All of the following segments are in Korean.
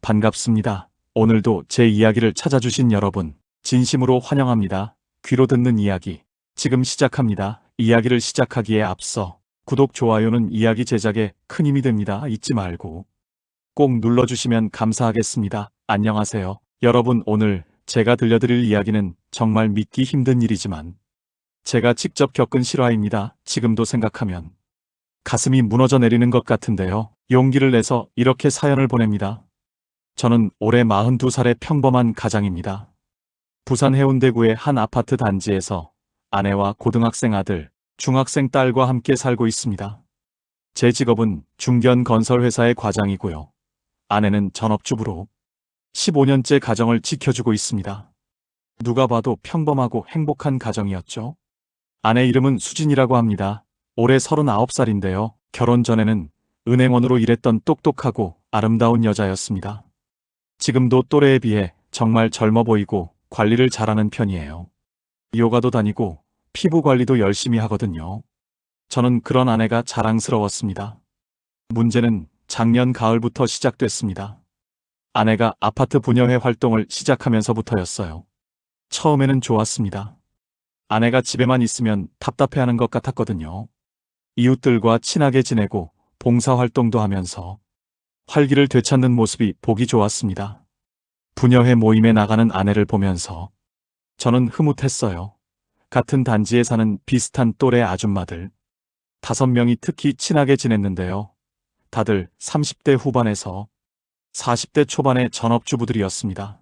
반갑습니다. 오늘도 제 이야기를 찾아주신 여러분, 진심으로 환영합니다. 귀로 듣는 이야기, 지금 시작합니다. 이야기를 시작하기에 앞서 구독, 좋아요는 이야기 제작에 큰 힘이 됩니다. 잊지 말고 꼭 눌러주시면 감사하겠습니다. 안녕하세요. 여러분, 오늘 제가 들려드릴 이야기는 정말 믿기 힘든 일이지만 제가 직접 겪은 실화입니다. 지금도 생각하면 가슴이 무너져 내리는 것 같은데요. 용기를 내서 이렇게 사연을 보냅니다. 저는 올해 42살의 평범한 가장입니다. 부산 해운대구의 한 아파트 단지에서 아내와 고등학생 아들, 중학생 딸과 함께 살고 있습니다. 제 직업은 중견 건설회사의 과장이고요. 아내는 전업주부로 15년째 가정을 지켜주고 있습니다. 누가 봐도 평범하고 행복한 가정이었죠. 아내 이름은 수진이라고 합니다. 올해 39살인데요. 결혼 전에는 은행원으로 일했던 똑똑하고 아름다운 여자였습니다. 지금도 또래에 비해 정말 젊어 보이고 관리를 잘하는 편이에요. 요가도 다니고 피부 관리도 열심히 하거든요. 저는 그런 아내가 자랑스러웠습니다. 문제는 작년 가을부터 시작됐습니다. 아내가 아파트 분여회 활동을 시작하면서부터였어요. 처음에는 좋았습니다. 아내가 집에만 있으면 답답해하는 것 같았거든요. 이웃들과 친하게 지내고 봉사활동도 하면서 활기를 되찾는 모습이 보기 좋았습니다. 분여회 모임에 나가는 아내를 보면서 저는 흐뭇했어요. 같은 단지에 사는 비슷한 또래 아줌마들 5명이 특히 친하게 지냈는데요. 다들 30대 후반에서 40대 초반의 전업주부들이었습니다.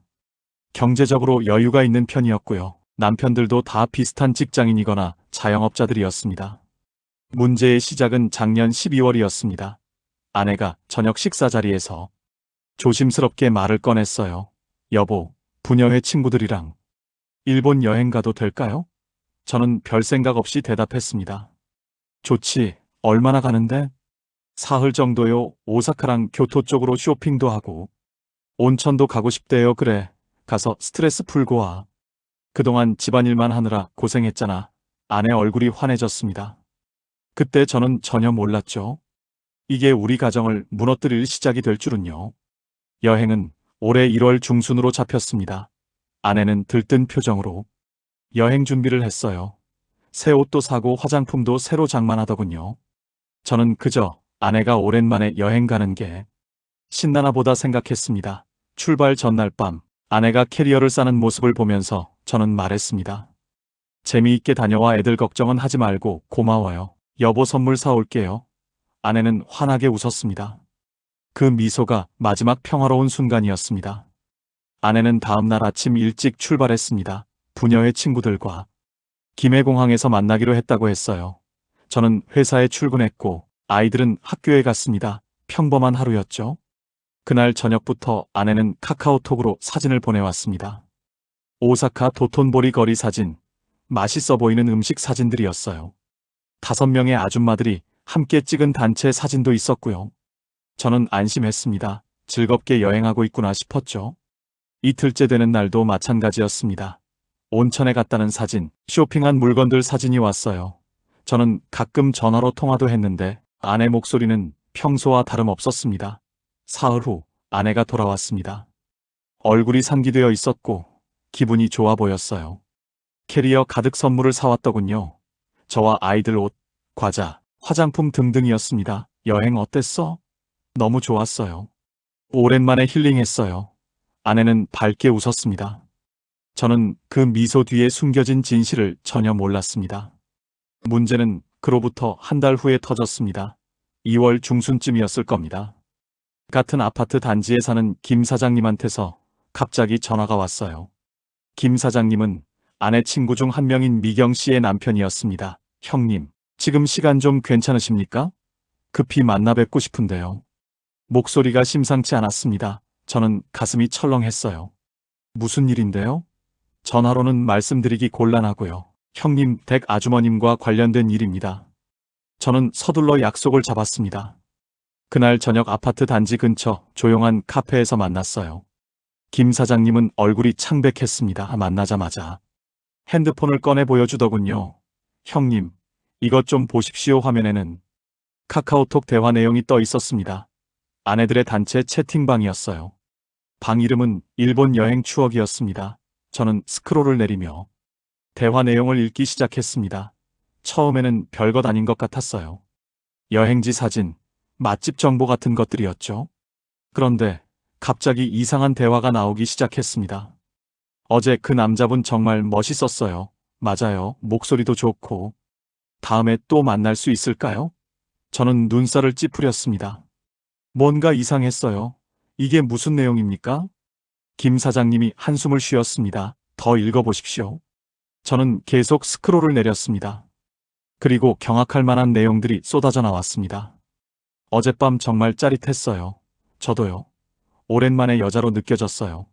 경제적으로 여유가 있는 편이었고요. 남편들도 다 비슷한 직장인이거나 자영업자들이었습니다. 문제의 시작은 작년 12월이었습니다. 아내가 저녁 식사 자리에서 조심스럽게 말을 꺼냈어요. 여보, 부녀회 친구들이랑 일본 여행 가도 될까요? 저는 별 생각 없이 대답했습니다. 좋지, 얼마나 가는데? 사흘 정도요. 오사카랑 교토 쪽으로 쇼핑도 하고 온천도 가고 싶대요. 그래, 가서 스트레스 풀고 와. 그동안 집안일만 하느라 고생했잖아. 아내 얼굴이 환해졌습니다. 그때 저는 전혀 몰랐죠. 이게 우리 가정을 무너뜨릴 시작이 될 줄은요. 여행은 올해 1월 중순으로 잡혔습니다. 아내는 들뜬 표정으로 여행 준비를 했어요. 새 옷도 사고 화장품도 새로 장만하더군요. 저는 그저 아내가 오랜만에 여행 가는 게 신나나 보다 생각했습니다. 출발 전날 밤 아내가 캐리어를 싸는 모습을 보면서 저는 말했습니다. 재미있게 다녀와. 애들 걱정은 하지 말고. 고마워요. 여보, 선물 사올게요. 아내는 환하게 웃었습니다. 그 미소가 마지막 평화로운 순간이었습니다. 아내는 다음 날 아침 일찍 출발했습니다. 부녀회 친구들과 김해공항에서 만나기로 했다고 했어요. 저는 회사에 출근했고 아이들은 학교에 갔습니다. 평범한 하루였죠. 그날 저녁부터 아내는 카카오톡으로 사진을 보내왔습니다. 오사카 도톤보리 거리 사진, 맛있어 보이는 음식 사진들이었어요. 5명의 아줌마들이 함께 찍은 단체 사진도 있었고요. 저는 안심했습니다. 즐겁게 여행하고 있구나 싶었죠. 이틀째 되는 날도 마찬가지였습니다. 온천에 갔다는 사진, 쇼핑한 물건들 사진이 왔어요. 저는 가끔 전화로 통화도 했는데 아내 목소리는 평소와 다름없었습니다. 사흘 후 아내가 돌아왔습니다. 얼굴이 상기되어 있었고 기분이 좋아 보였어요. 캐리어 가득 선물을 사왔더군요. 저와 아이들 옷, 과자, 화장품 등등이었습니다. 여행 어땠어? 너무 좋았어요. 오랜만에 힐링했어요. 아내는 밝게 웃었습니다. 저는 그 미소 뒤에 숨겨진 진실을 전혀 몰랐습니다. 문제는 그로부터 한 달 후에 터졌습니다. 2월 중순쯤이었을 겁니다. 같은 아파트 단지에 사는 김 사장님한테서 갑자기 전화가 왔어요. 김 사장님은 아내 친구 중 한 명인 미경 씨의 남편이었습니다. 형님, 지금 시간 좀 괜찮으십니까? 급히 만나 뵙고 싶은데요. 목소리가 심상치 않았습니다. 저는 가슴이 철렁했어요. 무슨 일인데요? 전화로는 말씀드리기 곤란하고요. 형님 댁 아주머님과 관련된 일입니다. 저는 서둘러 약속을 잡았습니다. 그날 저녁 아파트 단지 근처 조용한 카페에서 만났어요. 김 사장님은 얼굴이 창백했습니다. 만나자마자 핸드폰을 꺼내 보여주더군요. 형님, 이것 좀 보십시오. 화면에는 카카오톡 대화 내용이 떠 있었습니다. 아내들의 단체 채팅방이었어요. 방 이름은 일본 여행 추억이었습니다. 저는 스크롤을 내리며 대화 내용을 읽기 시작했습니다. 처음에는 별것 아닌 것 같았어요. 여행지 사진, 맛집 정보 같은 것들이었죠. 그런데 갑자기 이상한 대화가 나오기 시작했습니다. 어제 그 남자분 정말 멋있었어요. 맞아요. 목소리도 좋고. 다음에 또 만날 수 있을까요? 저는 눈살을 찌푸렸습니다. 뭔가 이상했어요. 이게 무슨 내용입니까? 김 사장님이 한숨을 쉬었습니다. 더 읽어보십시오. 저는 계속 스크롤을 내렸습니다. 그리고 경악할 만한 내용들이 쏟아져 나왔습니다. 어젯밤 정말 짜릿했어요. 저도요. 오랜만에 여자로 느껴졌어요.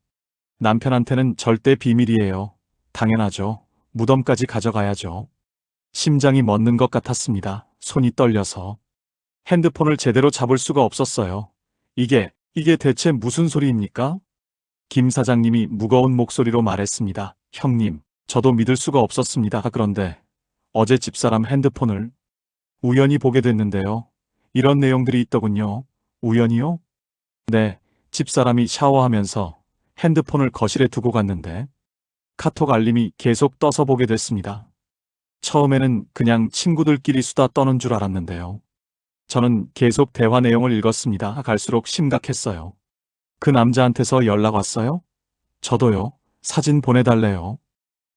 남편한테는 절대 비밀이에요. 당연하죠. 무덤까지 가져가야죠. 심장이 멎는 것 같았습니다. 손이 떨려서. 핸드폰을 제대로 잡을 수가 없었어요. 이게 대체 무슨 소리입니까? 김 사장님이 무거운 목소리로 말했습니다. 형님, 저도 믿을 수가 없었습니다. 그런데 어제 집사람 핸드폰을 우연히 보게 됐는데요. 이런 내용들이 있더군요. 우연히요? 네, 집사람이 샤워하면서 핸드폰을 거실에 두고 갔는데 카톡 알림이 계속 떠서 보게 됐습니다. 처음에는 그냥 친구들끼리 수다 떠는 줄 알았는데요. 저는 계속 대화 내용을 읽었습니다. 갈수록 심각했어요. 그 남자한테서 연락 왔어요? 저도요. 사진 보내달래요.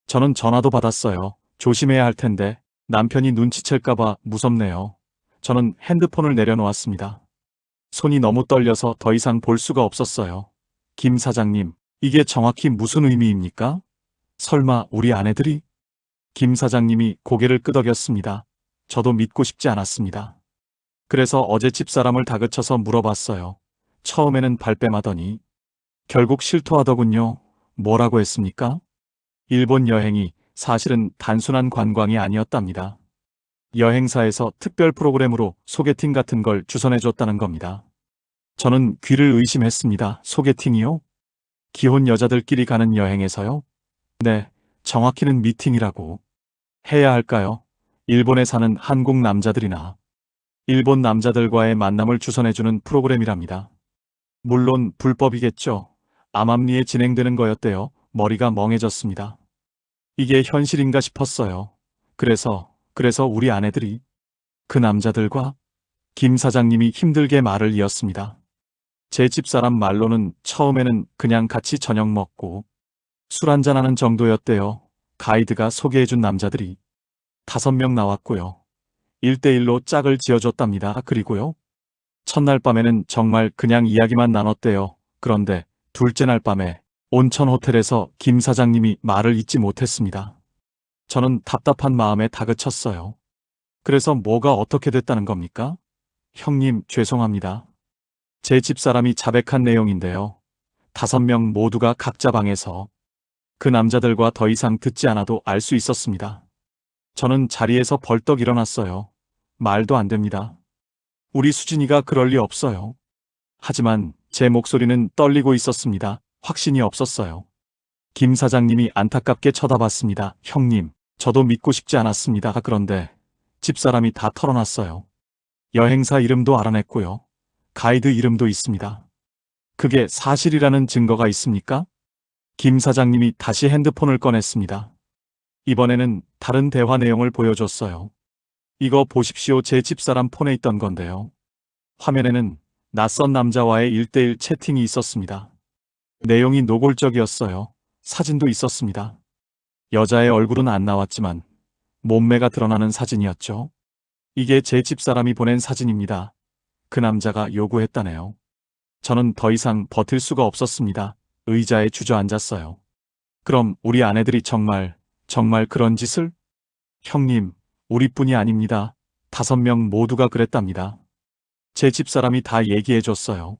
저는 전화도 받았어요. 조심해야 할 텐데 남편이 눈치챌까봐 무섭네요. 저는 핸드폰을 내려놓았습니다. 손이 너무 떨려서 더 이상 볼 수가 없었어요. 김 사장님, 이게 정확히 무슨 의미입니까? 설마 우리 아내들이? 김 사장님이 고개를 끄덕였습니다. 저도 믿고 싶지 않았습니다. 그래서 어제 집사람을 다그쳐서 물어봤어요. 처음에는 발뺌하더니 결국 실토하더군요. 뭐라고 했습니까? 일본 여행이 사실은 단순한 관광이 아니었답니다. 여행사에서 특별 프로그램으로 소개팅 같은 걸 주선해줬다는 겁니다. 저는 귀를 의심했습니다. 소개팅이요? 기혼 여자들끼리 가는 여행에서요? 네, 정확히는 미팅이라고 해야 할까요? 일본에 사는 한국 남자들이나 일본 남자들과의 만남을 주선해주는 프로그램이랍니다. 물론 불법이겠죠. 암암리에 진행되는 거였대요. 머리가 멍해졌습니다. 이게 현실인가 싶었어요. 그래서 우리 아내들이 그 남자들과 김 사장님이 힘들게 말을 이었습니다. 제 집사람 말로는 처음에는 그냥 같이 저녁 먹고 술 한잔하는 정도였대요. 가이드가 소개해준 남자들이 5명 나왔고요. 1대1로 짝을 지어줬답니다. 그리고요. 첫날 밤에는 정말 그냥 이야기만 나눴대요. 그런데 둘째 날 밤에 온천 호텔에서 김 사장님이 말을 잇지 못했습니다. 저는 답답한 마음에 다그쳤어요. 그래서 뭐가 어떻게 됐다는 겁니까? 형님, 죄송합니다. 제 집사람이 자백한 내용인데요. 5명 모두가 각자 방에서 그 남자들과 더 이상 듣지 않아도 알 수 있었습니다. 저는 자리에서 벌떡 일어났어요. 말도 안 됩니다. 우리 수진이가 그럴 리 없어요. 하지만 제 목소리는 떨리고 있었습니다. 확신이 없었어요. 김 사장님이 안타깝게 쳐다봤습니다. 형님, 저도 믿고 싶지 않았습니다. 그런데 집사람이 다 털어놨어요. 여행사 이름도 알아냈고요. 가이드 이름도 있습니다. 그게 사실이라는 증거가 있습니까? 김 사장님이 다시 핸드폰을 꺼냈습니다. 이번에는 다른 대화 내용을 보여줬어요. 이거 보십시오. 제 집사람 폰에 있던 건데요. 화면에는 낯선 남자와의 1대1 채팅이 있었습니다. 내용이 노골적이었어요. 사진도 있었습니다. 여자의 얼굴은 안 나왔지만 몸매가 드러나는 사진이었죠. 이게 제 집사람이 보낸 사진입니다. 그 남자가 요구했다네요. 저는 더 이상 버틸 수가 없었습니다. 의자에 주저앉았어요. 그럼 우리 아내들이 정말 그런 짓을? 형님, 우리뿐이 아닙니다. 5명 모두가 그랬답니다. 제 집사람이 다 얘기해줬어요.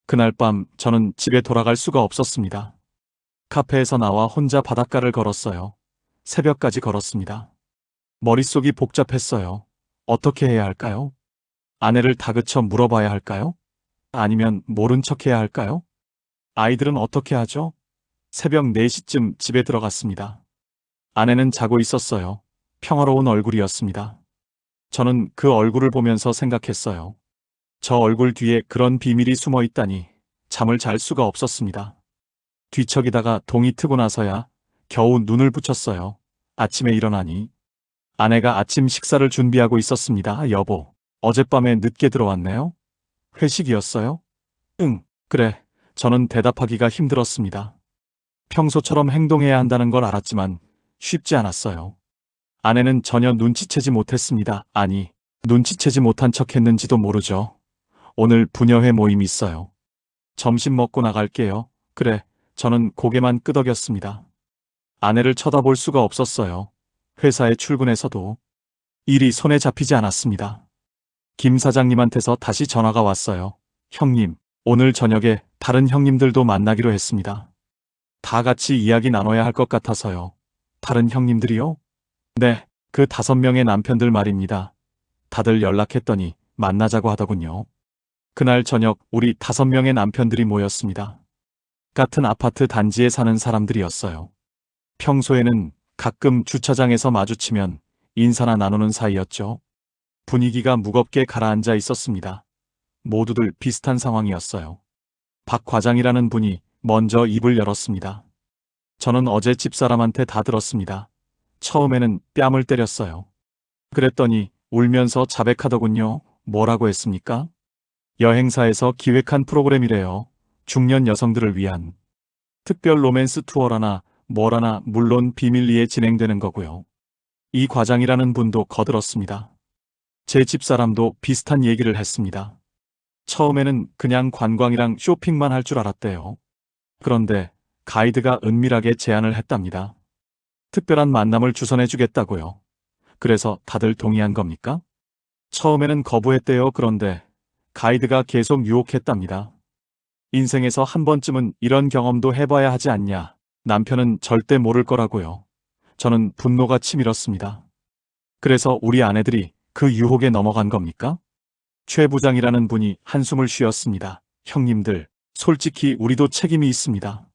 그날 밤 저는 집에 돌아갈 수가 없었습니다. 카페에서 나와 혼자 바닷가를 걸었어요. 새벽까지 걸었습니다. 머릿속이 복잡했어요. 어떻게 해야 할까요? 아내를 다그쳐 물어봐야 할까요? 아니면 모른 척 해야 할까요? 아이들은 어떻게 하죠? 새벽 4시쯤 집에 들어갔습니다. 아내는 자고 있었어요. 평화로운 얼굴이었습니다. 저는 그 얼굴을 보면서 생각했어요. 저 얼굴 뒤에 그런 비밀이 숨어 있다니 잠을 잘 수가 없었습니다. 뒤척이다가 동이 트고 나서야 겨우 눈을 붙였어요. 아침에 일어나니 아내가 아침 식사를 준비하고 있었습니다. 여보, 어젯밤에 늦게 들어왔네요? 회식이었어요? 응, 그래. 저는 대답하기가 힘들었습니다. 평소처럼 행동해야 한다는 걸 알았지만 쉽지 않았어요. 아내는 전혀 눈치채지 못했습니다. 아니, 눈치채지 못한 척 했는지도 모르죠. 오늘 부녀회 모임 있어요. 점심 먹고 나갈게요. 그래, 저는 고개만 끄덕였습니다. 아내를 쳐다볼 수가 없었어요. 회사에 출근해서도 일이 손에 잡히지 않았습니다. 김 사장님한테서 다시 전화가 왔어요. 형님, 오늘 저녁에 다른 형님들도 만나기로 했습니다. 다 같이 이야기 나눠야 할 것 같아서요. 다른 형님들이요? 네, 그 5명의 남편들 말입니다. 다들 연락했더니 만나자고 하더군요. 그날 저녁 우리 5명의 남편들이 모였습니다. 같은 아파트 단지에 사는 사람들이었어요. 평소에는 가끔 주차장에서 마주치면 인사나 나누는 사이였죠. 분위기가 무겁게 가라앉아 있었습니다. 모두들 비슷한 상황이었어요. 박 과장이라는 분이 먼저 입을 열었습니다. 저는 어제 집사람한테 다 들었습니다. 처음에는 뺨을 때렸어요. 그랬더니 울면서 자백하더군요. 뭐라고 했습니까? 여행사에서 기획한 프로그램이래요. 중년 여성들을 위한 특별 로맨스 투어라나 뭐라나 물론 비밀리에 진행되는 거고요. 이 과장이라는 분도 거들었습니다. 제 집사람도 비슷한 얘기를 했습니다. 처음에는 그냥 관광이랑 쇼핑만 할 줄 알았대요. 그런데 가이드가 은밀하게 제안을 했답니다. 특별한 만남을 주선해 주겠다고요. 그래서 다들 동의한 겁니까? 처음에는 거부했대요. 그런데 가이드가 계속 유혹했답니다. 인생에서 한 번쯤은 이런 경험도 해봐야 하지 않냐. 남편은 절대 모를 거라고요. 저는 분노가 치밀었습니다. 그래서 우리 아내들이 그 유혹에 넘어간 겁니까? 최 부장이라는 분이 한숨을 쉬었습니다. 형님들, 솔직히 우리도 책임이 있습니다.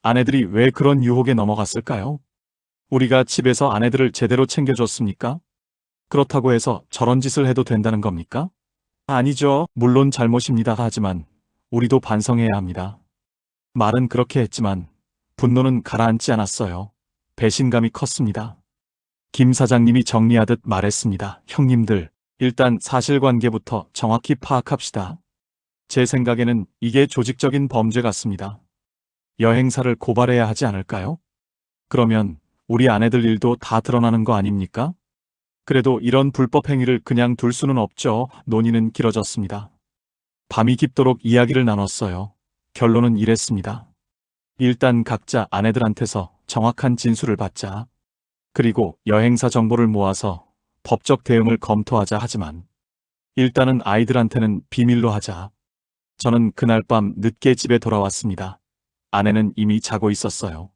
아내들이 왜 그런 유혹에 넘어갔을까요? 우리가 집에서 아내들을 제대로 챙겨줬습니까? 그렇다고 해서 저런 짓을 해도 된다는 겁니까? 아니죠. 물론 잘못입니다. 하지만 우리도 반성해야 합니다. 말은 그렇게 했지만 분노는 가라앉지 않았어요. 배신감이 컸습니다. 김 사장님이 정리하듯 말했습니다. 형님들, 일단 사실관계부터 정확히 파악합시다. 제 생각에는 이게 조직적인 범죄 같습니다. 여행사를 고발해야 하지 않을까요? 그러면 우리 아내들 일도 다 드러나는 거 아닙니까? 그래도 이런 불법 행위를 그냥 둘 수는 없죠. 논의는 길어졌습니다. 밤이 깊도록 이야기를 나눴어요. 결론은 이랬습니다. 일단 각자 아내들한테서 정확한 진술을 받자. 그리고 여행사 정보를 모아서 법적 대응을 검토하자. 하지만 일단은 아이들한테는 비밀로 하자. 저는 그날 밤 늦게 집에 돌아왔습니다. 아내는 이미 자고 있었어요.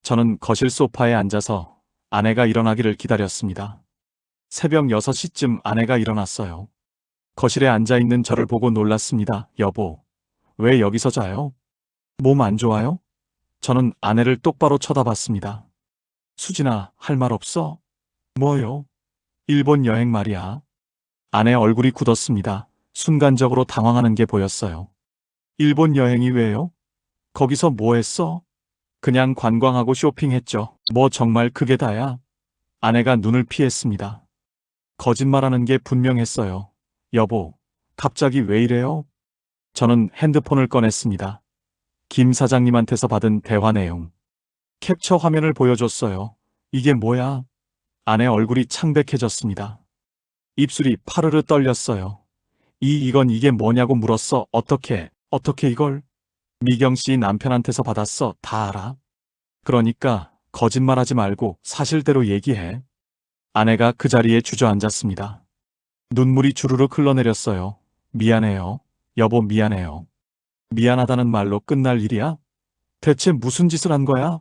저는 거실 소파에 앉아서 아내가 일어나기를 기다렸습니다. 새벽 6시쯤 아내가 일어났어요. 거실에 앉아있는 저를 보고 놀랐습니다. 여보, 왜 여기서 자요? 몸 안 좋아요? 저는 아내를 똑바로 쳐다봤습니다. 수진아, 할 말 없어? 뭐요? 일본 여행 말이야. 아내 얼굴이 굳었습니다. 순간적으로 당황하는 게 보였어요. 일본 여행이 왜요? 거기서 뭐 했어? 그냥 관광하고 쇼핑했죠. 뭐 정말 그게 다야? 아내가 눈을 피했습니다. 거짓말하는 게 분명했어요. 여보, 갑자기 왜 이래요? 저는 핸드폰을 꺼냈습니다. 김 사장님한테서 받은 대화 내용. 캡처 화면을 보여줬어요. 이게 뭐야? 아내 얼굴이 창백해졌습니다. 입술이 파르르 떨렸어요. 이건 이게 뭐냐고 물었어. 어떻게 이걸? 미경 씨 남편한테서 받았어. 다 알아. 그러니까 거짓말하지 말고 사실대로 얘기해. 아내가 그 자리에 주저앉았습니다. 눈물이 주르륵 흘러내렸어요. 미안해요. 여보 미안해요. 미안하다는 말로 끝날 일이야? 대체 무슨 짓을 한 거야?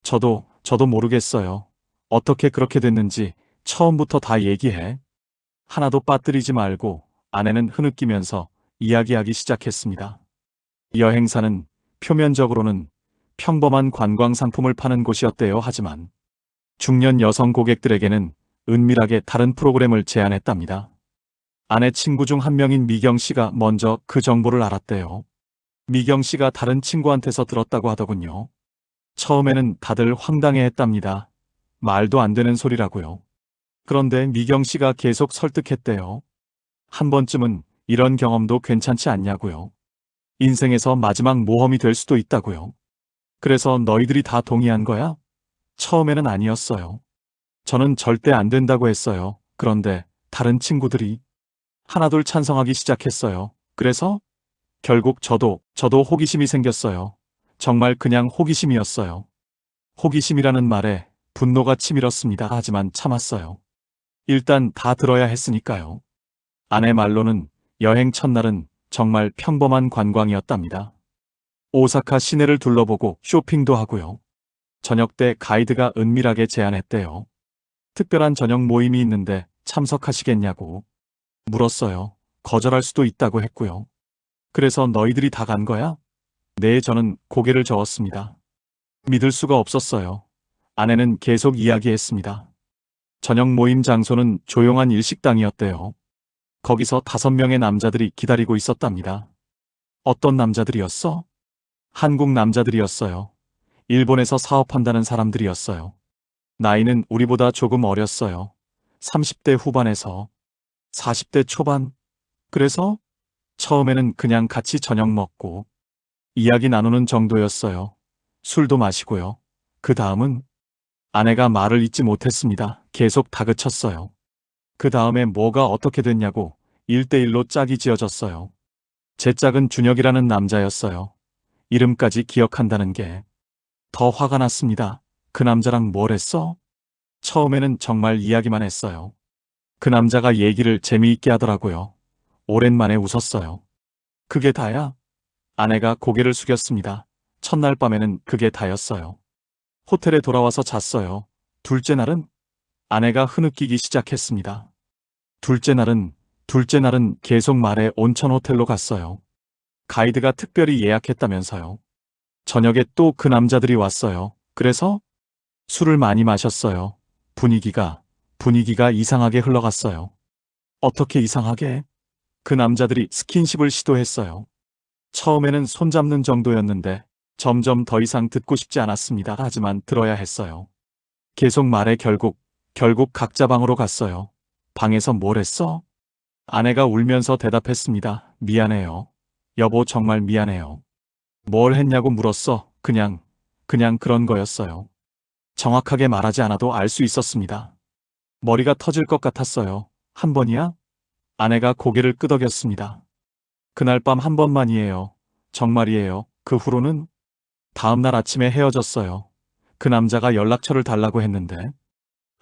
저도 모르겠어요. 어떻게 그렇게 됐는지 처음부터 다 얘기해. 하나도 빠뜨리지 말고. 아내는 흐느끼면서 이야기하기 시작했습니다. 여행사는 표면적으로는 평범한 관광 상품을 파는 곳이었대요. 하지만 중년 여성 고객들에게는 은밀하게 다른 프로그램을 제안했답니다. 아내 친구 중 한 명인 미경 씨가 먼저 그 정보를 알았대요. 미경 씨가 다른 친구한테서 들었다고 하더군요. 처음에는 다들 황당해했답니다. 말도 안 되는 소리라고요. 그런데 미경 씨가 계속 설득했대요. 한 번쯤은 이런 경험도 괜찮지 않냐고요. 인생에서 마지막 모험이 될 수도 있다고요. 그래서 너희들이 다 동의한 거야? 처음에는 아니었어요. 저는 절대 안 된다고 했어요. 그런데 다른 친구들이 하나둘 찬성하기 시작했어요. 그래서 결국 저도 호기심이 생겼어요. 정말 그냥 호기심이었어요. 호기심이라는 말에 분노가 치밀었습니다. 하지만 참았어요. 일단 다 들어야 했으니까요. 아내 말로는 여행 첫날은 정말 평범한 관광이었답니다. 오사카 시내를 둘러보고 쇼핑도 하고요. 저녁 때 가이드가 은밀하게 제안했대요. 특별한 저녁 모임이 있는데 참석하시겠냐고 물었어요. 거절할 수도 있다고 했고요. 그래서 너희들이 다 간 거야? 네, 저는 고개를 저었습니다. 믿을 수가 없었어요. 아내는 계속 이야기했습니다. 저녁 모임 장소는 조용한 일식당이었대요. 거기서 5명의 남자들이 기다리고 있었답니다. 어떤 남자들이었어? 한국 남자들이었어요. 일본에서 사업한다는 사람들이었어요. 나이는 우리보다 조금 어렸어요. 30대 후반에서 40대 초반. 그래서 처음에는 그냥 같이 저녁 먹고 이야기 나누는 정도였어요. 술도 마시고요. 그 다음은 아내가 말을 잇지 못했습니다. 계속 다그쳤어요. 그 다음에 뭐가 어떻게 됐냐고 1대1로 짝이 지어졌어요. 제 짝은 준혁이라는 남자였어요. 이름까지 기억한다는 게 더 화가 났습니다. 그 남자랑 뭘 했어? 처음에는 정말 이야기만 했어요. 그 남자가 얘기를 재미있게 하더라고요. 오랜만에 웃었어요. 그게 다야? 아내가 고개를 숙였습니다. 첫날 밤에는 그게 다였어요. 호텔에 돌아와서 잤어요. 둘째 날은? 아내가 흐느끼기 시작했습니다. 둘째 날은 계속 말해 온천 호텔로 갔어요. 가이드가 특별히 예약했다면서요. 저녁에 또 그 남자들이 왔어요. 그래서 술을 많이 마셨어요. 분위기가 이상하게 흘러갔어요. 어떻게 이상하게? 그 남자들이 스킨십을 시도했어요. 처음에는 손잡는 정도였는데 점점 더 이상 듣고 싶지 않았습니다. 하지만 들어야 했어요. 계속 말해 결국 각자 방으로 갔어요. 방에서 뭘 했어? 아내가 울면서 대답했습니다. 미안해요. 여보 정말 미안해요. 뭘 했냐고 물었어. 그냥 그런 거였어요. 정확하게 말하지 않아도 알 수 있었습니다. 머리가 터질 것 같았어요. 한 번이야? 아내가 고개를 끄덕였습니다. 그날 밤 한 번만이에요. 정말이에요. 그 후로는 다음 날 아침에 헤어졌어요. 그 남자가 연락처를 달라고 했는데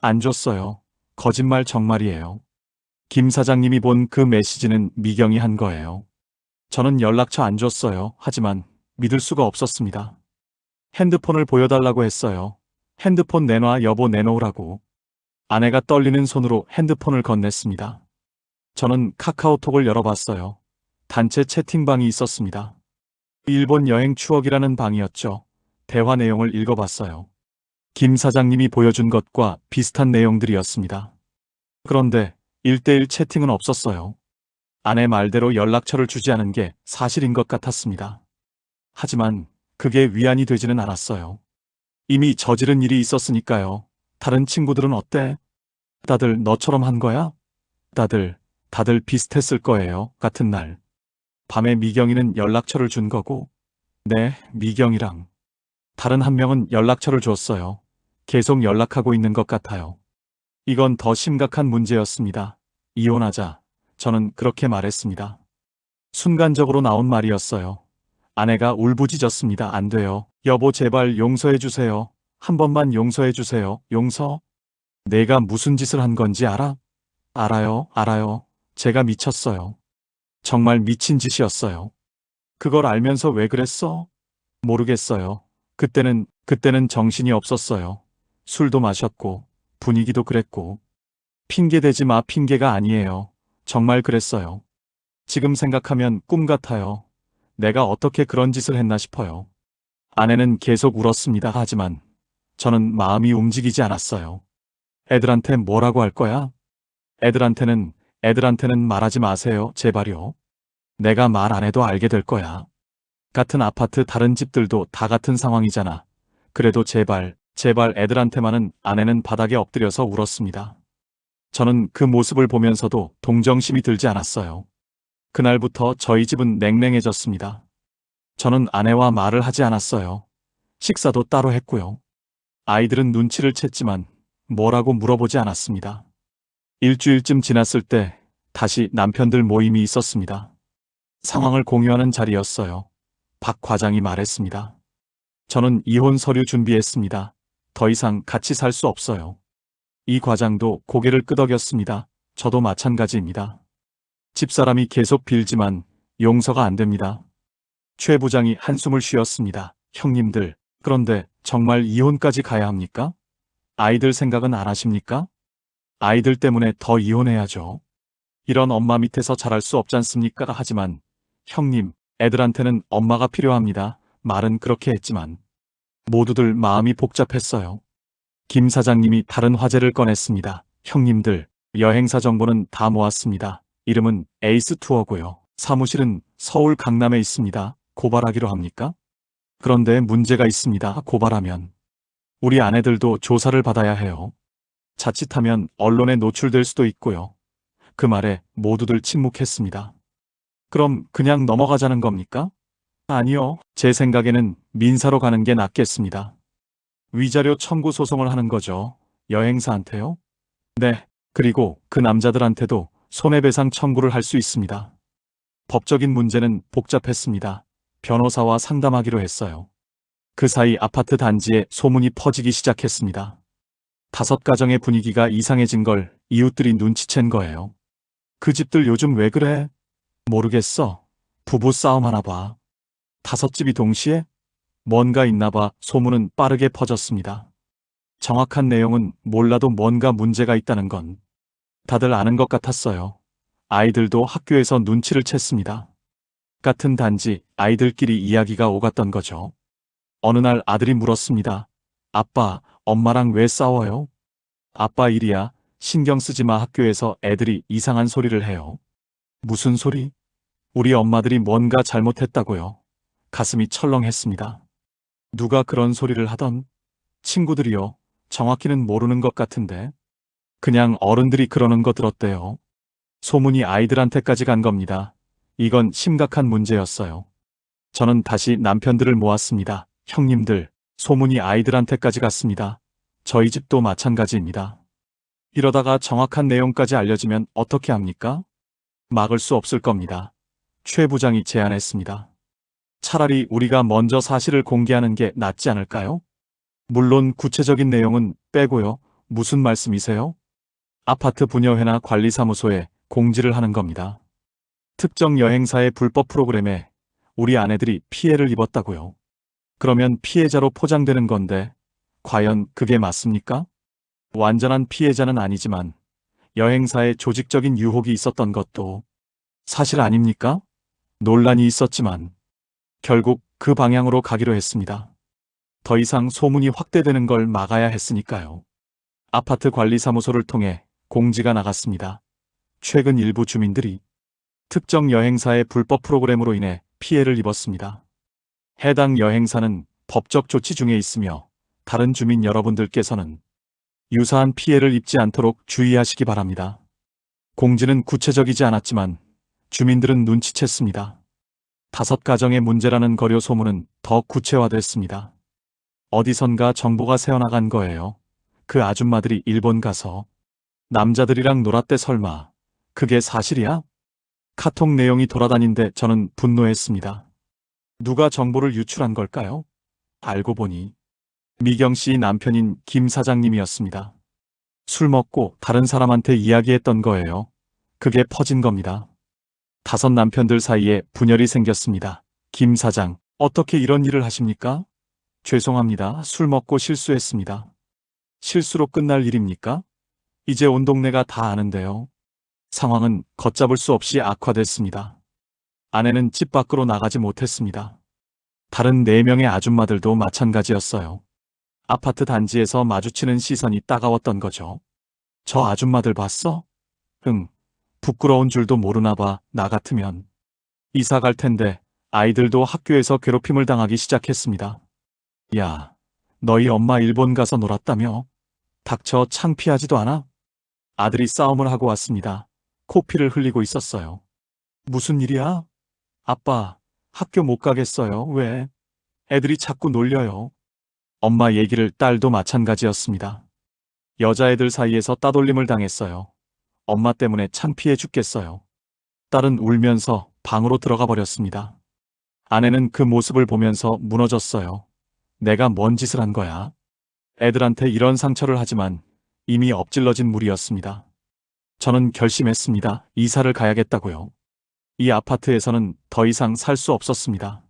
안 줬어요. 거짓말 정말이에요. 김 사장님이 본 그 메시지는 미경이 한 거예요. 저는 연락처 안 줬어요. 하지만 믿을 수가 없었습니다. 핸드폰을 보여달라고 했어요. 핸드폰 내놔 여보 내놓으라고. 아내가 떨리는 손으로 핸드폰을 건넸습니다. 저는 카카오톡을 열어봤어요. 단체 채팅방이 있었습니다. 일본 여행 추억이라는 방이었죠. 대화 내용을 읽어봤어요. 김 사장님이 보여준 것과 비슷한 내용들이었습니다. 그런데 1대1 채팅은 없었어요. 아내 말대로 연락처를 주지 않은 게 사실인 것 같았습니다. 하지만 그게 위안이 되지는 않았어요. 이미 저지른 일이 있었으니까요. 다른 친구들은 어때? 다들 너처럼 한 거야? 다들 비슷했을 거예요. 같은 날. 밤에 미경이는 연락처를 준 거고, 네, 미경이랑. 다른 한 명은 연락처를 줬어요. 계속 연락하고 있는 것 같아요. 이건 더 심각한 문제였습니다. 이혼하자. 저는 그렇게 말했습니다. 순간적으로 나온 말이었어요. 아내가 울부짖었습니다. 안 돼요. 여보 제발 용서해 주세요. 한 번만 용서해 주세요. 용서? 내가 무슨 짓을 한 건지 알아? 알아요. 제가 미쳤어요. 정말 미친 짓이었어요. 그걸 알면서 왜 그랬어? 모르겠어요. 그때는 정신이 없었어요. 술도 마셨고, 분위기도 그랬고. 핑계 대지 마 핑계가 아니에요. 정말 그랬어요. 지금 생각하면 꿈 같아요. 내가 어떻게 그런 짓을 했나 싶어요. 아내는 계속 울었습니다. 하지만 저는 마음이 움직이지 않았어요. 애들한테 뭐라고 할 거야? 애들한테는 말하지 마세요. 제발요. 내가 말 안 해도 알게 될 거야. 같은 아파트 다른 집들도 다 같은 상황이잖아. 그래도 제발, 제발 애들한테만은 아내는 바닥에 엎드려서 울었습니다. 저는 그 모습을 보면서도 동정심이 들지 않았어요. 그날부터 저희 집은 냉랭해졌습니다. 저는 아내와 말을 하지 않았어요. 식사도 따로 했고요. 아이들은 눈치를 챘지만 뭐라고 물어보지 않았습니다. 일주일쯤 지났을 때 다시 남편들 모임이 있었습니다. 상황을 공유하는 자리였어요. 박 과장이 말했습니다. 저는 이혼 서류 준비했습니다. 더 이상 같이 살 수 없어요. 이 과장도 고개를 끄덕였습니다. 저도 마찬가지입니다. 집사람이 계속 빌지만 용서가 안 됩니다. 최 부장이 한숨을 쉬었습니다. 형님들, 그런데 정말 이혼까지 가야 합니까? 아이들 생각은 안 하십니까? 아이들 때문에 더 이혼해야죠. 이런 엄마 밑에서 자랄 수 없지 않습니까? 하지만 형님, 애들한테는 엄마가 필요합니다. 말은 그렇게 했지만 모두들 마음이 복잡했어요. 김 사장님이 다른 화제를 꺼냈습니다. 형님들, 여행사 정보는 다 모았습니다. 이름은 에이스 투어고요. 사무실은 서울 강남에 있습니다. 고발하기로 합니까? 그런데 문제가 있습니다. 고발하면 우리 아내들도 조사를 받아야 해요. 자칫하면 언론에 노출될 수도 있고요. 그 말에 모두들 침묵했습니다. 그럼 그냥 넘어가자는 겁니까? 아니요. 제 생각에는 민사로 가는 게 낫겠습니다. 위자료 청구 소송을 하는 거죠. 여행사한테요? 네. 그리고 그 남자들한테도 손해배상 청구를 할 수 있습니다. 법적인 문제는 복잡했습니다. 변호사와 상담하기로 했어요. 그 사이 아파트 단지에 소문이 퍼지기 시작했습니다. 5가정의 분위기가 이상해진 걸 이웃들이 눈치챈 거예요. 그 집들 요즘 왜 그래? 모르겠어. 부부 싸움 하나 봐. 5집이 동시에? 뭔가 있나 봐. 소문은 빠르게 퍼졌습니다. 정확한 내용은 몰라도 뭔가 문제가 있다는 건 다들 아는 것 같았어요. 아이들도 학교에서 눈치를 챘습니다. 같은 단지 아이들끼리 이야기가 오갔던 거죠. 어느 날 아들이 물었습니다. 아빠, 엄마랑 왜 싸워요? 아빠 일이야. 신경 쓰지 마. 학교에서 애들이 이상한 소리를 해요. 무슨 소리? 우리 엄마들이 뭔가 잘못했다고요. 가슴이 철렁했습니다. 누가 그런 소리를 하던? 친구들이요. 정확히는 모르는 것 같은데. 그냥 어른들이 그러는 거 들었대요. 소문이 아이들한테까지 간 겁니다. 이건 심각한 문제였어요. 저는 다시 남편들을 모았습니다. 형님들, 소문이 아이들한테까지 갔습니다. 저희 집도 마찬가지입니다. 이러다가 정확한 내용까지 알려지면 어떻게 합니까? 막을 수 없을 겁니다. 최 부장이 제안했습니다. 차라리 우리가 먼저 사실을 공개하는 게 낫지 않을까요? 물론 구체적인 내용은 빼고요. 무슨 말씀이세요? 아파트 분여회나 관리사무소에 공지를 하는 겁니다. 특정 여행사의 불법 프로그램에 우리 아내들이 피해를 입었다고요. 그러면 피해자로 포장되는 건데 과연 그게 맞습니까? 완전한 피해자는 아니지만 여행사에 조직적인 유혹이 있었던 것도 사실 아닙니까? 논란이 있었지만 결국 그 방향으로 가기로 했습니다. 더 이상 소문이 확대되는 걸 막아야 했으니까요. 아파트 관리사무소를 통해 공지가 나갔습니다. 최근 일부 주민들이 특정 여행사의 불법 프로그램으로 인해 피해를 입었습니다. 해당 여행사는 법적 조치 중에 있으며 다른 주민 여러분들께서는 유사한 피해를 입지 않도록 주의하시기 바랍니다. 공지는 구체적이지 않았지만 주민들은 눈치챘습니다. 5가정의 문제라는 거려 소문은 더 구체화됐습니다. 어디선가 정보가 새어나간 거예요. 그 아줌마들이 일본 가서 남자들이랑 놀았대. 설마 그게 사실이야? 카톡 내용이 돌아다닌데 저는 분노했습니다. 누가 정보를 유출한 걸까요? 알고 보니 미경 씨 남편인 김 사장님이었습니다. 술 먹고 다른 사람한테 이야기했던 거예요. 그게 퍼진 겁니다. 5 남편들 사이에 분열이 생겼습니다. 김 사장, 어떻게 이런 일을 하십니까? 죄송합니다. 술 먹고 실수했습니다. 실수로 끝날 일입니까? 이제 온 동네가 다 아는데요. 상황은 걷잡을 수 없이 악화됐습니다. 아내는 집 밖으로 나가지 못했습니다. 다른 4명의 아줌마들도 마찬가지였어요. 아파트 단지에서 마주치는 시선이 따가웠던 거죠. 저 아줌마들 봤어? 응. 부끄러운 줄도 모르나 봐. 나 같으면 이사 갈 텐데 아이들도 학교에서 괴롭힘을 당하기 시작했습니다. 야, 너희 엄마 일본 가서 놀았다며? 닥쳐, 창피하지도 않아? 아들이 싸움을 하고 왔습니다. 코피를 흘리고 있었어요. 무슨 일이야? 아빠, 학교 못 가겠어요. 왜? 애들이 자꾸 놀려요. 엄마 얘기를 딸도 마찬가지였습니다. 여자애들 사이에서 따돌림을 당했어요. 엄마 때문에 창피해 죽겠어요. 딸은 울면서 방으로 들어가 버렸습니다. 아내는 그 모습을 보면서 무너졌어요. 내가 뭔 짓을 한 거야? 애들한테 이런 상처를 하지만 이미 엎질러진 물이었습니다. 저는 결심했습니다. 이사를 가야겠다고요. 이 아파트에서는 더 이상 살 수 없었습니다.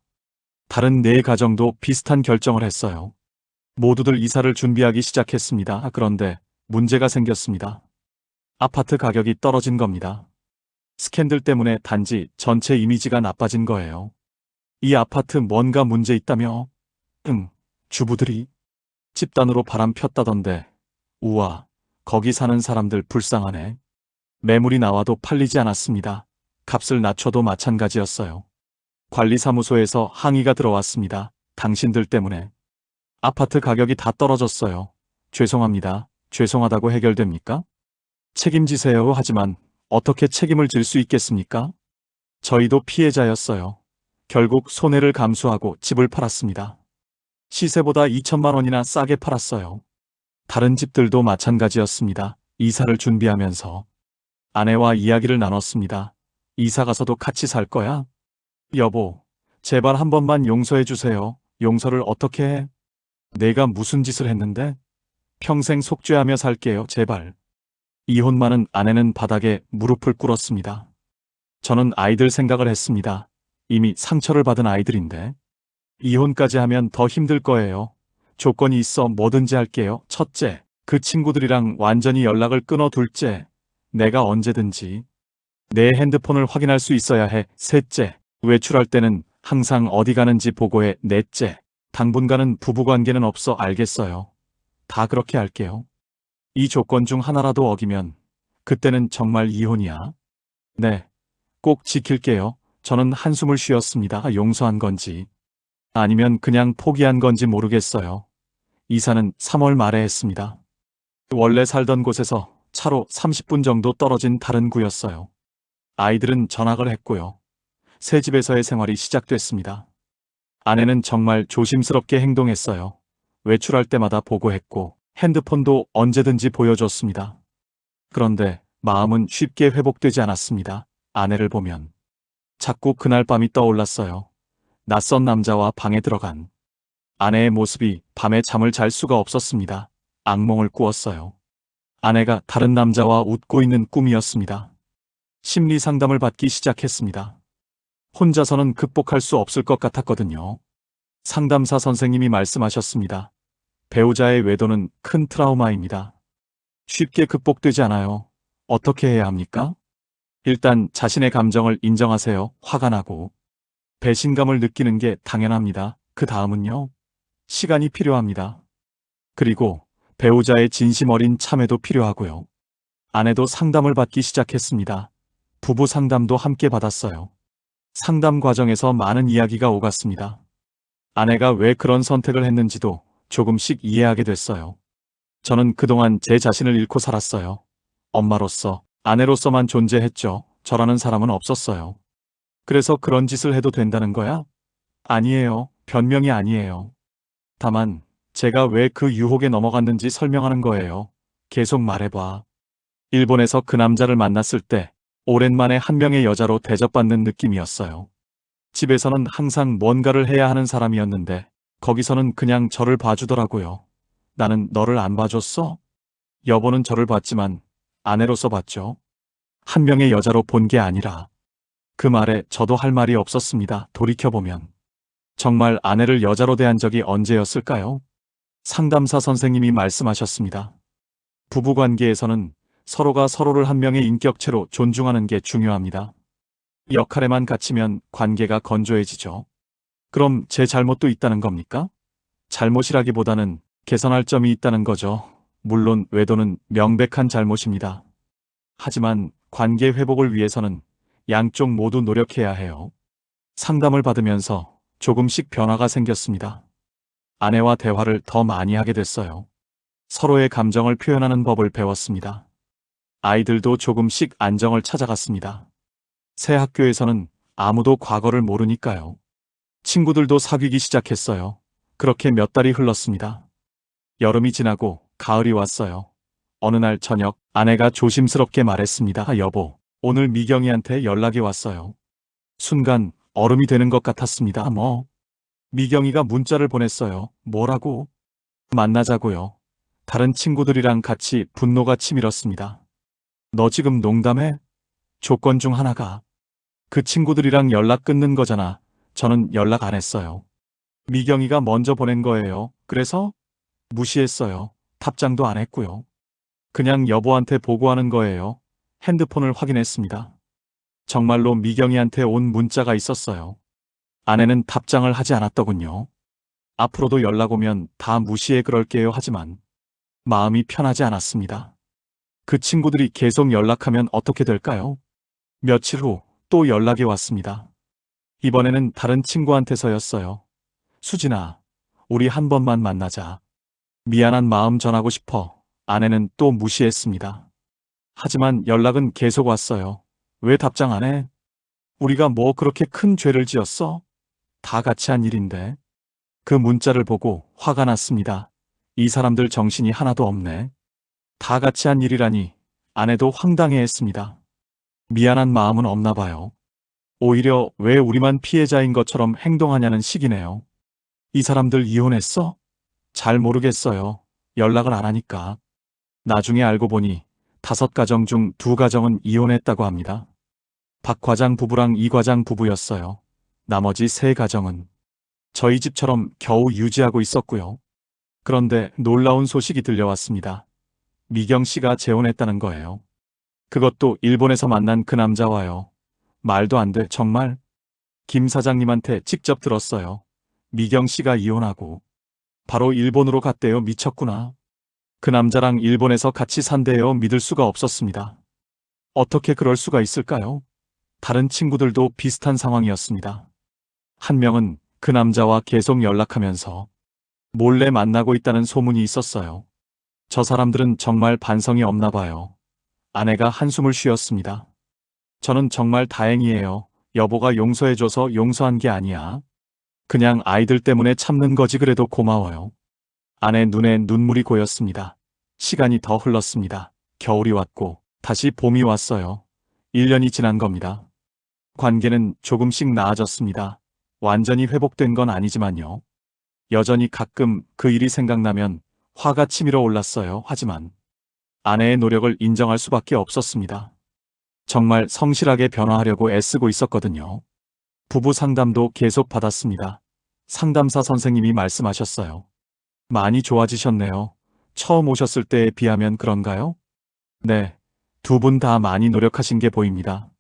다른 네 가정도 비슷한 결정을 했어요. 모두들 이사를 준비하기 시작했습니다. 그런데 문제가 생겼습니다. 아파트 가격이 떨어진 겁니다. 스캔들 때문에 단지 전체 이미지가 나빠진 거예요. 이 아파트 뭔가 문제 있다며? 주부들이 집단으로 바람 폈다던데. 우와, 거기 사는 사람들 불쌍하네. 매물이 나와도 팔리지 않았습니다. 값을 낮춰도 마찬가지였어요. 관리사무소에서 항의가 들어왔습니다. 당신들 때문에. 아파트 가격이 다 떨어졌어요. 죄송합니다. 죄송하다고 해결됩니까? 책임지세요. 하지만 어떻게 책임을 질 수 있겠습니까? 저희도 피해자였어요. 결국 손해를 감수하고 집을 팔았습니다. 시세보다 2천만 원이나 싸게 팔았어요. 다른 집들도 마찬가지였습니다. 이사를 준비하면서 아내와 이야기를 나눴습니다. 이사 가서도 같이 살 거야? 여보, 제발 한 번만 용서해 주세요. 용서를 어떻게 해? 내가 무슨 짓을 했는데? 평생 속죄하며 살게요, 제발. 이혼 많은 아내는 바닥에 무릎을 꿇었습니다. 저는 아이들 생각을 했습니다. 이미 상처를 받은 아이들인데. 이혼까지 하면 더 힘들 거예요. 조건이 있어 뭐든지 할게요. 첫째, 그 친구들이랑 완전히 연락을 끊어. 둘째, 내가 언제든지 내 핸드폰을 확인할 수 있어야 해. 셋째, 외출할 때는 항상 어디 가는지 보고해. 넷째, 당분간은 부부관계는 없어. 알겠어요. 다 그렇게 할게요. 이 조건 중 하나라도 어기면 그때는 정말 이혼이야. 네, 꼭 지킬게요. 저는 한숨을 쉬었습니다. 용서한 건지 아니면 그냥 포기한 건지 모르겠어요. 이사는 3월 말에 했습니다. 원래 살던 곳에서 차로 30분 정도 떨어진 다른 구였어요. 아이들은 전학을 했고요. 새 집에서의 생활이 시작됐습니다. 아내는 정말 조심스럽게 행동했어요. 외출할 때마다 보고했고 핸드폰도 언제든지 보여줬습니다. 그런데 마음은 쉽게 회복되지 않았습니다. 아내를 보면 자꾸 그날 밤이 떠올랐어요. 낯선 남자와 방에 들어간 아내의 모습이 밤에 잠을 잘 수가 없었습니다. 악몽을 꾸었어요. 아내가 다른 남자와 웃고 있는 꿈이었습니다. 심리 상담을 받기 시작했습니다. 혼자서는 극복할 수 없을 것 같았거든요. 상담사 선생님이 말씀하셨습니다. 배우자의 외도는 큰 트라우마입니다. 쉽게 극복되지 않아요. 어떻게 해야 합니까? 일단 자신의 감정을 인정하세요. 화가 나고 배신감을 느끼는 게 당연합니다. 그 다음은요. 시간이 필요합니다. 그리고 배우자의 진심 어린 참회도 필요하고요. 아내도 상담을 받기 시작했습니다. 부부 상담도 함께 받았어요. 상담 과정에서 많은 이야기가 오갔습니다. 아내가 왜 그런 선택을 했는지도 조금씩 이해하게 됐어요. 저는 그동안 제 자신을 잃고 살았어요. 엄마로서, 아내로서만 존재했죠. 저라는 사람은 없었어요. 그래서 그런 짓을 해도 된다는 거야? 아니에요. 변명이 아니에요. 다만 제가 왜 그 유혹에 넘어갔는지 설명하는 거예요. 계속 말해봐. 일본에서 그 남자를 만났을 때 오랜만에 한 명의 여자로 대접받는 느낌이었어요. 집에서는 항상 뭔가를 해야 하는 사람이었는데 거기서는 그냥 저를 봐주더라고요. 나는 너를 안 봐줬어? 여보는 저를 봤지만 아내로서 봤죠. 한 명의 여자로 본 게 아니라. 그 말에 저도 할 말이 없었습니다. 돌이켜보면. 정말 아내를 여자로 대한 적이 언제였을까요? 상담사 선생님이 말씀하셨습니다. 부부관계에서는 서로가 서로를 한 명의 인격체로 존중하는 게 중요합니다. 역할에만 갇히면 관계가 건조해지죠. 그럼 제 잘못도 있다는 겁니까? 잘못이라기보다는 개선할 점이 있다는 거죠. 물론 외도는 명백한 잘못입니다. 하지만 관계 회복을 위해서는 양쪽 모두 노력해야 해요. 상담을 받으면서 조금씩 변화가 생겼습니다. 아내와 대화를 더 많이 하게 됐어요. 서로의 감정을 표현하는 법을 배웠습니다. 아이들도 조금씩 안정을 찾아갔습니다. 새 학교에서는 아무도 과거를 모르니까요. 친구들도 사귀기 시작했어요. 그렇게 몇 달이 흘렀습니다. 여름이 지나고 가을이 왔어요. 어느 날 저녁 아내가 조심스럽게 말했습니다. 여보, 오늘 미경이한테 연락이 왔어요. 순간 얼음이 되는 것 같았습니다. 뭐? 미경이가 문자를 보냈어요. 뭐라고? 만나자고요. 다른 친구들이랑 같이 분노가 치밀었습니다. 너 지금 농담해? 조건 중 하나가 그 친구들이랑 연락 끊는 거잖아. 저는 연락 안 했어요. 미경이가 먼저 보낸 거예요. 그래서 무시했어요. 답장도 안 했고요. 그냥 여보한테 보고하는 거예요. 핸드폰을 확인했습니다. 정말로 미경이한테 온 문자가 있었어요. 아내는 답장을 하지 않았더군요. 앞으로도 연락 오면 다 무시해 그럴게요 하지만 마음이 편하지 않았습니다. 그 친구들이 계속 연락하면 어떻게 될까요? 며칠 후 또 연락이 왔습니다. 이번에는 다른 친구한테서였어요. 수진아, 우리 한 번만 만나자. 미안한 마음 전하고 싶어. 아내는 또 무시했습니다. 하지만 연락은 계속 왔어요. 왜 답장 안 해? 우리가 뭐 그렇게 큰 죄를 지었어? 다 같이 한 일인데. 그 문자를 보고 화가 났습니다. 이 사람들 정신이 하나도 없네. 다 같이 한 일이라니. 아내도 황당해했습니다. 미안한 마음은 없나 봐요. 오히려 왜 우리만 피해자인 것처럼 행동하냐는 식이네요. 이 사람들 이혼했어? 잘 모르겠어요. 연락을 안 하니까. 나중에 알고 보니 5가정 중 2가정은 이혼했다고 합니다. 박 과장 부부랑 이 과장 부부였어요. 나머지 3가정은 저희 집처럼 겨우 유지하고 있었고요. 그런데 놀라운 소식이 들려왔습니다. 미경 씨가 재혼했다는 거예요. 그것도 일본에서 만난 그 남자와요. 말도 안 돼, 정말? 김 사장님한테 직접 들었어요. 미경 씨가 이혼하고 바로 일본으로 갔대요. 미쳤구나. 그 남자랑 일본에서 같이 산대요. 믿을 수가 없었습니다. 어떻게 그럴 수가 있을까요? 다른 친구들도 비슷한 상황이었습니다. 한 명은 그 남자와 계속 연락하면서 몰래 만나고 있다는 소문이 있었어요. 저 사람들은 정말 반성이 없나 봐요. 아내가 한숨을 쉬었습니다. 저는 정말 다행이에요. 여보가 용서해줘서 용서한 게 아니야. 그냥 아이들 때문에 참는 거지. 그래도 고마워요. 아내 눈에 눈물이 고였습니다. 시간이 더 흘렀습니다. 겨울이 왔고 다시 봄이 왔어요. 1년이 지난 겁니다. 관계는 조금씩 나아졌습니다. 완전히 회복된 건 아니지만요. 여전히 가끔 그 일이 생각나면 화가 치밀어 올랐어요. 하지만 아내의 노력을 인정할 수밖에 없었습니다. 정말 성실하게 변화하려고 애쓰고 있었거든요. 부부 상담도 계속 받았습니다. 상담사 선생님이 말씀하셨어요. 많이 좋아지셨네요. 처음 오셨을 때에 비하면 그런가요? 네, 2분 다 많이 노력하신 게 보입니다.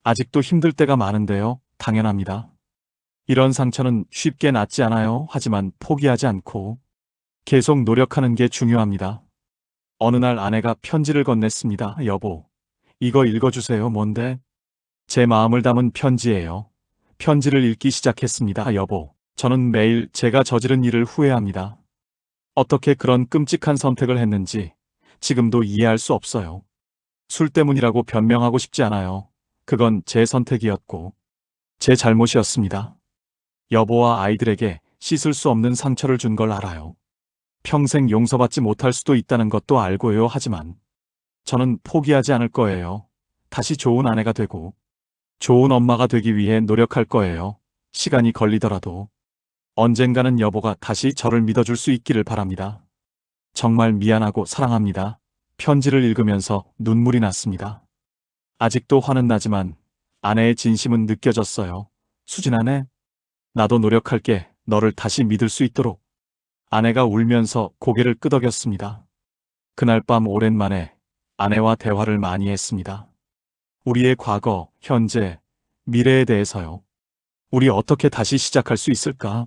아직도 힘들 때가 많은데요. 당연합니다. 이런 상처는 쉽게 낫지 않아요. 하지만 포기하지 않고 계속 노력하는 게 중요합니다. 어느 날 아내가 편지를 건넸습니다. 여보, 이거 읽어주세요. 뭔데? 제 마음을 담은 편지예요. 편지를 읽기 시작했습니다. 여보, 저는 매일 제가 저지른 일을 후회합니다. 어떻게 그런 끔찍한 선택을 했는지 지금도 이해할 수 없어요. 술 때문이라고 변명하고 싶지 않아요. 그건 제 선택이었고 제 잘못이었습니다. 여보와 아이들에게 씻을 수 없는 상처를 준 걸 알아요. 평생 용서받지 못할 수도 있다는 것도 알고요. 하지만 저는 포기하지 않을 거예요. 다시 좋은 아내가 되고 좋은 엄마가 되기 위해 노력할 거예요. 시간이 걸리더라도 언젠가는 여보가 다시 저를 믿어줄 수 있기를 바랍니다. 정말 미안하고 사랑합니다. 편지를 읽으면서 눈물이 났습니다. 아직도 화는 나지만 아내의 진심은 느껴졌어요. 수진아네, 나도 노력할게. 너를 다시 믿을 수 있도록. 아내가 울면서 고개를 끄덕였습니다. 그날 밤 오랜만에 아내와 대화를 많이 했습니다. 우리의 과거, 현재, 미래에 대해서요. 우리 어떻게 다시 시작할 수 있을까?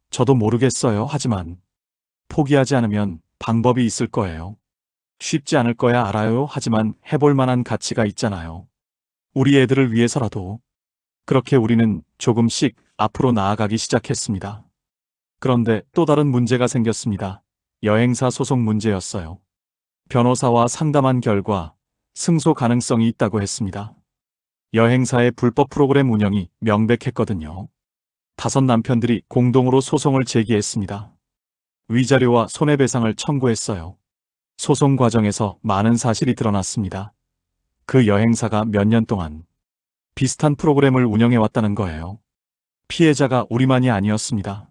저도 모르겠어요. 하지만 포기하지 않으면 방법이 있을 거예요. 쉽지 않을 거야 알아요. 하지만 해볼 만한 가치가 있잖아요. 우리 애들을 위해서라도. 그렇게 우리는 조금씩 앞으로 나아가기 시작했습니다. 그런데 또 다른 문제가 생겼습니다. 여행사 소송 문제였어요. 변호사와 상담한 결과 승소 가능성이 있다고 했습니다. 여행사의 불법 프로그램 운영이 명백했거든요. 5 남편들이 공동으로 소송을 제기했습니다. 위자료와 손해배상을 청구했어요. 소송 과정에서 많은 사실이 드러났습니다. 그 여행사가 몇 년 동안 비슷한 프로그램을 운영해왔다는 거예요. 피해자가 우리만이 아니었습니다.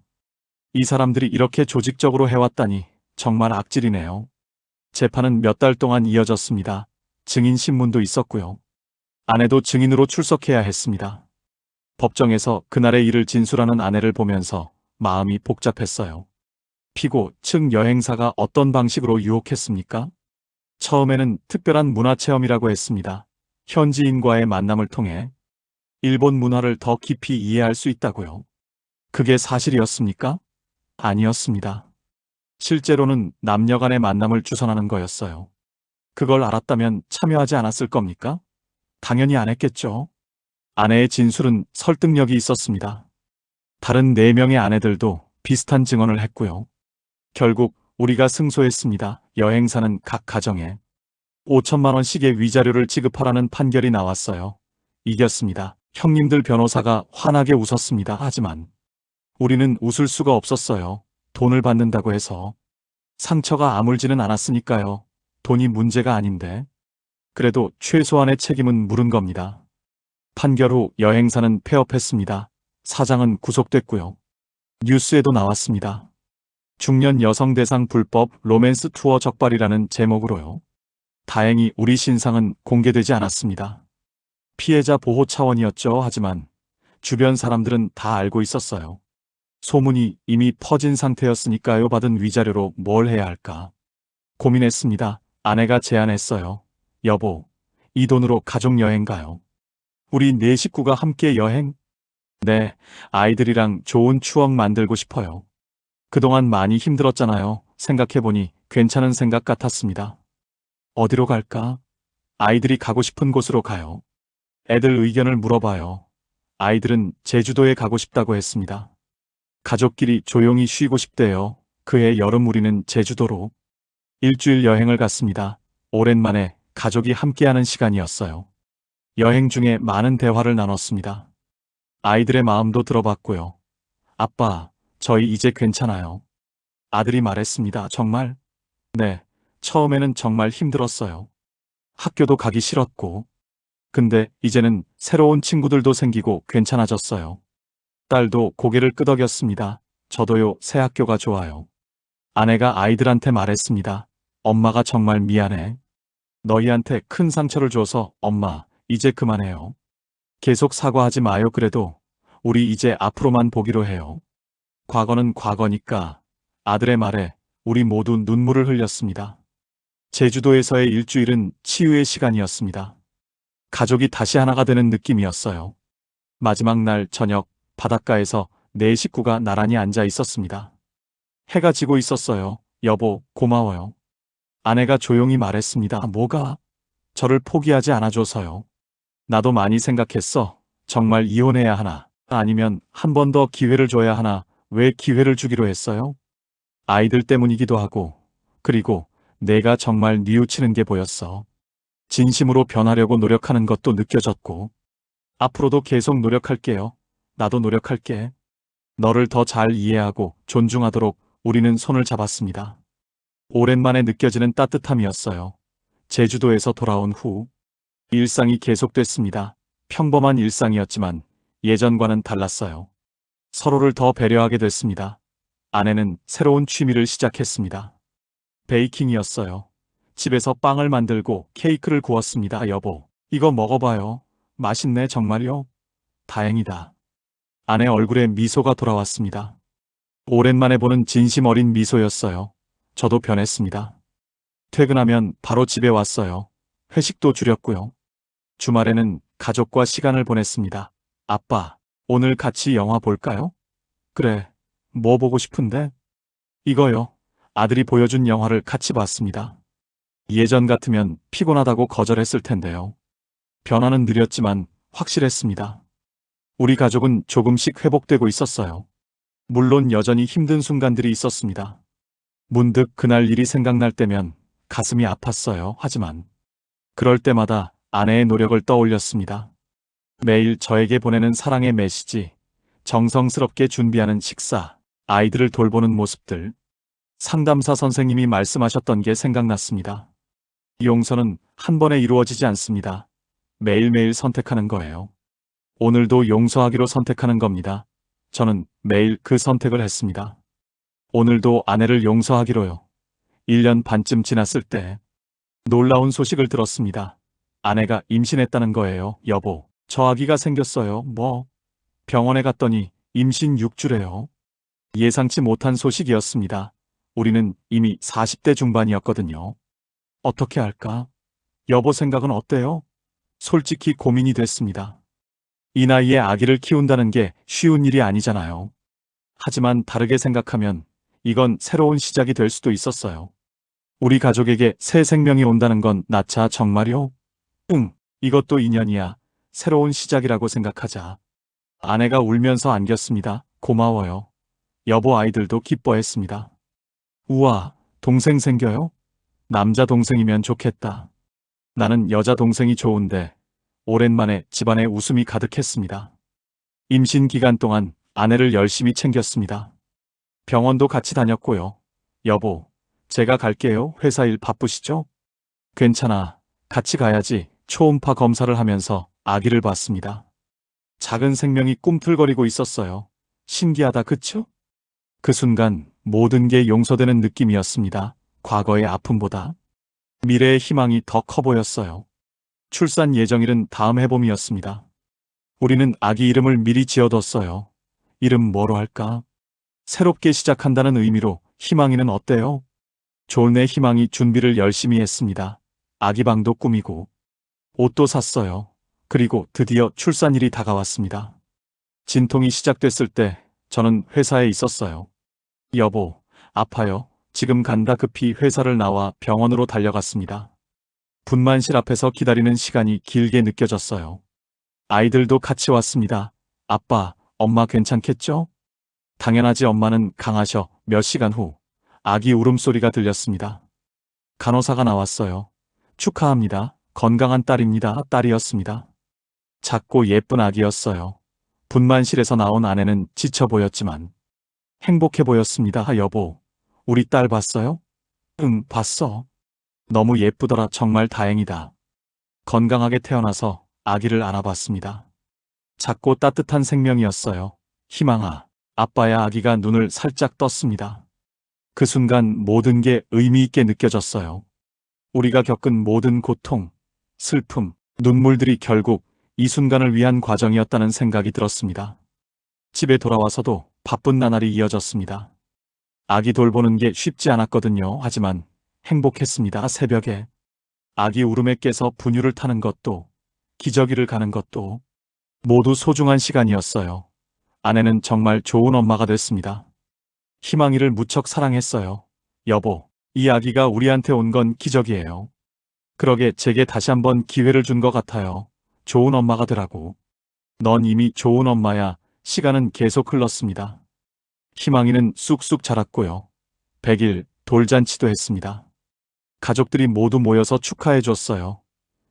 이 사람들이 이렇게 조직적으로 해왔다니 정말 악질이네요. 재판은 몇 달 동안 이어졌습니다. 증인 신문도 있었고요. 아내도 증인으로 출석해야 했습니다. 법정에서 그날의 일을 진술하는 아내를 보면서 마음이 복잡했어요. 피고 측 여행사가 어떤 방식으로 유혹했습니까? 처음에는 특별한 문화체험이라고 했습니다. 현지인과의 만남을 통해 일본 문화를 더 깊이 이해할 수 있다고요. 그게 사실이었습니까? 아니었습니다. 실제로는 남녀 간의 만남을 주선하는 거였어요. 그걸 알았다면 참여하지 않았을 겁니까? 당연히 안 했겠죠. 아내의 진술은 설득력이 있었습니다. 다른 4명의 아내들도 비슷한 증언을 했고요. 결국 우리가 승소했습니다. 여행사는 각 가정에 5천만 원씩의 위자료를 지급하라는 판결이 나왔어요. 이겼습니다. 형님들 변호사가 환하게 웃었습니다. 하지만 우리는 웃을 수가 없었어요. 돈을 받는다고 해서. 상처가 아물지는 않았으니까요. 돈이 문제가 아닌데. 그래도 최소한의 책임은 물은 겁니다. 판결 후 여행사는 폐업했습니다. 사장은 구속됐고요. 뉴스에도 나왔습니다. 중년 여성 대상 불법 로맨스 투어 적발이라는 제목으로요. 다행히 우리 신상은 공개되지 않았습니다. 피해자 보호 차원이었죠. 하지만 주변 사람들은 다 알고 있었어요. 소문이 이미 퍼진 상태였으니까요. 받은 위자료로 뭘 해야 할까 고민했습니다. 아내가 제안했어요. 여보, 이 돈으로 가족여행 가요. 우리 4 식구가 함께 여행? 네, 아이들이랑 좋은 추억 만들고 싶어요. 그동안 많이 힘들었잖아요. 생각해보니 괜찮은 생각 같았습니다. 어디로 갈까? 아이들이 가고 싶은 곳으로 가요. 애들 의견을 물어봐요. 아이들은 제주도에 가고 싶다고 했습니다. 가족끼리 조용히 쉬고 싶대요. 그해 여름 우리는 제주도로 일주일 여행을 갔습니다. 오랜만에 가족이 함께하는 시간이었어요. 여행 중에 많은 대화를 나눴습니다. 아이들의 마음도 들어봤고요. 아빠, 저희 이제 괜찮아요. 아들이 말했습니다. 정말? 네, 처음에는 정말 힘들었어요. 학교도 가기 싫었고. 근데 이제는 새로운 친구들도 생기고 괜찮아졌어요. 딸도 고개를 끄덕였습니다. 저도요, 새 학교가 좋아요. 아내가 아이들한테 말했습니다. 엄마가 정말 미안해. 너희한테 큰 상처를 줘서 엄마, 이제 그만해요. 계속 사과하지 마요. 그래도 우리 이제 앞으로만 보기로 해요. 과거는 과거니까. 아들의 말에 우리 모두 눈물을 흘렸습니다. 제주도에서의 일주일은 치유의 시간이었습니다. 가족이 다시 하나가 되는 느낌이었어요. 마지막 날 저녁 바닷가에서 4 식구가 나란히 앉아 있었습니다. 해가 지고 있었어요. 여보, 고마워요. 아내가 조용히 말했습니다. 뭐가? 저를 포기하지 않아줘서요. 나도 많이 생각했어. 정말 이혼해야 하나? 아니면 한 번 더 기회를 줘야 하나? 왜 기회를 주기로 했어요? 아이들 때문이기도 하고, 그리고 내가 정말 뉘우치는 게 보였어. 진심으로 변하려고 노력하는 것도 느껴졌고, 앞으로도 계속 노력할게요. 나도 노력할게. 너를 더 잘 이해하고 존중하도록 우리는 손을 잡았습니다. 오랜만에 느껴지는 따뜻함이었어요. 제주도에서 돌아온 후 일상이 계속됐습니다. 평범한 일상이었지만 예전과는 달랐어요. 서로를 더 배려하게 됐습니다. 아내는 새로운 취미를 시작했습니다. 베이킹이었어요. 집에서 빵을 만들고 케이크를 구웠습니다. 여보, 이거 먹어봐요. 맛있네. 정말요? 다행이다. 아내 얼굴에 미소가 돌아왔습니다. 오랜만에 보는 진심 어린 미소였어요. 저도 변했습니다. 퇴근하면 바로 집에 왔어요. 회식도 줄였고요. 주말에는 가족과 시간을 보냈습니다. 아빠, 오늘 같이 영화 볼까요? 그래, 뭐 보고 싶은데? 이거요. 아들이 보여준 영화를 같이 봤습니다. 예전 같으면 피곤하다고 거절했을 텐데요. 변화는 느렸지만 확실했습니다. 우리 가족은 조금씩 회복되고 있었어요. 물론 여전히 힘든 순간들이 있었습니다. 문득 그날 일이 생각날 때면 가슴이 아팠어요. 하지만 그럴 때마다 아내의 노력을 떠올렸습니다. 매일 저에게 보내는 사랑의 메시지, 정성스럽게 준비하는 식사, 아이들을 돌보는 모습들, 상담사 선생님이 말씀하셨던 게 생각났습니다. 용서는 한 번에 이루어지지 않습니다. 매일매일 선택하는 거예요. 오늘도 용서하기로 선택하는 겁니다. 저는 매일 그 선택을 했습니다. 오늘도 아내를 용서하기로요. 1년 반쯤 지났을 때 놀라운 소식을 들었습니다. 아내가 임신했다는 거예요. 여보, 저 아기가 생겼어요. 뭐? 병원에 갔더니 임신 6주래요. 예상치 못한 소식이었습니다. 우리는 이미 40대 중반이었거든요. 어떻게 할까? 여보 생각은 어때요? 솔직히 고민이 됐습니다. 이 나이에 아기를 키운다는 게 쉬운 일이 아니잖아요. 하지만 다르게 생각하면 이건 새로운 시작이 될 수도 있었어요. 우리 가족에게 새 생명이 온다는 건 나차 정말요? 응, 이것도 인연이야. 새로운 시작이라고 생각하자. 아내가 울면서 안겼습니다. 고마워요. 여보 아이들도 기뻐했습니다. 우와, 동생 생겨요? 남자 동생이면 좋겠다. 나는 여자 동생이 좋은데 오랜만에 집안에 웃음이 가득했습니다. 임신 기간 동안 아내를 열심히 챙겼습니다. 병원도 같이 다녔고요. 여보, 제가 갈게요. 회사 일 바쁘시죠? 괜찮아. 같이 가야지. 초음파 검사를 하면서 아기를 봤습니다. 작은 생명이 꿈틀거리고 있었어요. 신기하다, 그쵸? 그 순간 모든 게 용서되는 느낌이었습니다. 과거의 아픔보다 미래의 희망이 더 커 보였어요. 출산 예정일은 다음 해봄이었습니다. 우리는 아기 이름을 미리 지어뒀어요. 이름 뭐로 할까? 새롭게 시작한다는 의미로 희망이는 어때요? 좋은애 희망이 준비를 열심히 했습니다. 아기 방도 꾸미고 옷도 샀어요. 그리고 드디어 출산일이 다가왔습니다. 진통이 시작됐을 때 저는 회사에 있었어요. 여보, 아파요. 지금 간다. 급히 회사를 나와 병원으로 달려갔습니다. 분만실 앞에서 기다리는 시간이 길게 느껴졌어요. 아이들도 같이 왔습니다. 아빠, 엄마 괜찮겠죠? 당연하지. 엄마는 강하셔. 몇 시간 후 아기 울음소리가 들렸습니다. 간호사가 나왔어요. 축하합니다. 건강한 딸입니다. 딸이었습니다. 작고 예쁜 아기였어요. 분만실에서 나온 아내는 지쳐 보였지만 행복해 보였습니다. 여보, 우리 딸 봤어요? 응, 봤어. 너무 예쁘더라. 정말 다행이다. 건강하게 태어나서 아기를 안아봤습니다. 작고 따뜻한 생명이었어요. 희망아, 아빠야. 아기가 눈을 살짝 떴습니다. 그 순간 모든 게 의미 있게 느껴졌어요. 우리가 겪은 모든 고통, 슬픔, 눈물들이 결국 이 순간을 위한 과정이었다는 생각이 들었습니다. 집에 돌아와서도 바쁜 나날이 이어졌습니다. 아기 돌보는 게 쉽지 않았거든요. 하지만 행복했습니다. 새벽에 아기 울음에 깨서 분유를 타는 것도, 기저귀를 가는 것도 모두 소중한 시간이었어요. 아내는 정말 좋은 엄마가 됐습니다. 희망이를 무척 사랑했어요. 여보, 이 아기가 우리한테 온 건 기적이에요. 그러게 제게 다시 한번 기회를 준 것 같아요. 좋은 엄마가 되라고. 넌 이미 좋은 엄마야. 시간은 계속 흘렀습니다. 희망이는 쑥쑥 자랐고요. 100일 돌잔치도 했습니다. 가족들이 모두 모여서 축하해 줬어요.